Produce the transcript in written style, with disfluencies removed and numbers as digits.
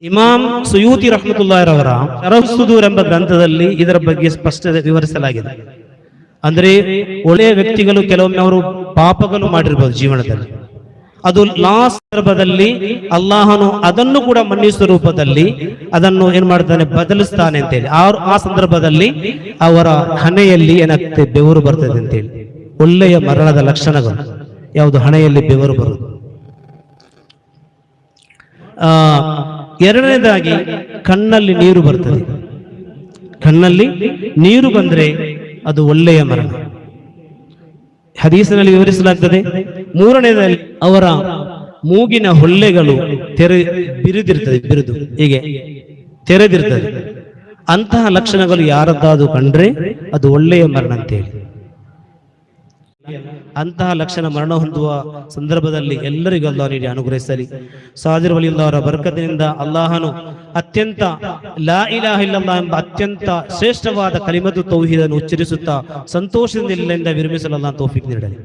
ಇಮಾಮ್ ಸುಯೂತಿ ರಹಮತುಲ್ಲಾಹಿರವರ ಶರಹ್ ಸುದೂರ್ ಎಂಬ ಗ್ರಂಥದಲ್ಲಿ ಇದರ ಬಗ್ಗೆ ಸ್ಪಷ್ಟ ವಿವರಿಸಲಾಗಿದೆ. ಅಂದ್ರೆ ಒಳ್ಳೆಯ ವ್ಯಕ್ತಿಗಳು ಕೆಲವೊಮ್ಮೆ ಅವರು ಪಾಪಗಳು ಮಾಡಿರ್ಬೋದು ಜೀವನದಲ್ಲಿ, ಅದು ಲಾಸ್ಟ್ ಸಂದರ್ಭದಲ್ಲಿ ಅಲ್ಲಾಹನು ಅದನ್ನು ಕೂಡ ಮನ್ನಿಸುವ ರೂಪದಲ್ಲಿ ಅದನ್ನು ಏನ್ ಮಾಡ್ತಾನೆ, ಬದಲಿಸ್ತಾನೆ ಅಂತೇಳಿ. ಆ ಸಂದರ್ಭದಲ್ಲಿ ಅವರ ಹಣೆಯಲ್ಲಿ ಏನಾಗ್ತದೆ, ಬೆವರು ಬರ್ತದೆ ಅಂತೇಳಿ. ಒಳ್ಳೆಯ ಮರಣದ ಲಕ್ಷಣಗಳು ಯಾವುದು? ಹಣೆಯಲ್ಲಿ ಬೆವರು ಬರುವುದು. ಎರಡನೇದಾಗಿ ಕಣ್ಣಲ್ಲಿ ನೀರು ಬರ್ತದೆ. ಕಣ್ಣಲ್ಲಿ ನೀರು ಬಂದ್ರೆ ಅದು ಒಳ್ಳೆಯ ಮರಣ, ಹದೀಸಿನಲ್ಲಿ ವಿವರಿಸಲಾಗ್ತದೆ. ಮೂರನೇದಾಗಿ ಅವರ ಮೂಗಿನ ಹೊಳ್ಳೆಗಳು ಬಿರಿದಿರ್ತದೆ, ಬಿರಿದು ಹೀಗೆ ತೆರೆದಿರ್ತದೆ. ಅಂತಹ ಲಕ್ಷಣಗಳು ಯಾರದ್ದಾದ್ರು ಕಂಡ್ರೆ ಅದು ಒಳ್ಳೆಯ ಮರಣ ಅಂತೇಳಿ. ಅಂತಹ ಲಕ್ಷಣ ಮರಣ ಹೊಂದುವ ಸಂದರ್ಭದಲ್ಲಿ ಎಲ್ಲರಿಗೂ ಅಲ್ಲಾಹ್ ನೀಡಿ ಅನುಗ್ರಹಿಸಲಿ. ಸಾದಿರ್ ವಲಿಯುಲ್ಲಾಹ್ ಅವರ ಬರಕತ್ತಿನಿಂದ ಅಲ್ಲಾಹನು ಅತ್ಯಂತ ಲಾ ಇಲಾಹ ಇಲ್ಲಲ್ಲಾಹ್ ಎಂಬ ಅತ್ಯಂತ ಶ್ರೇಷ್ಠವಾದ ಕಲಿಮತು ತೌಹೀದನ್ನು ಉಚ್ಚರಿಸುತ್ತಾ ಸಂತೋಷದಿಂದ ಇಲ್ಲಿಂದ ವಿರಮಿಸಲು ಅಲ್ಲಾಹ್ ತೌಫೀಕ್ ನೀಡಲಿ.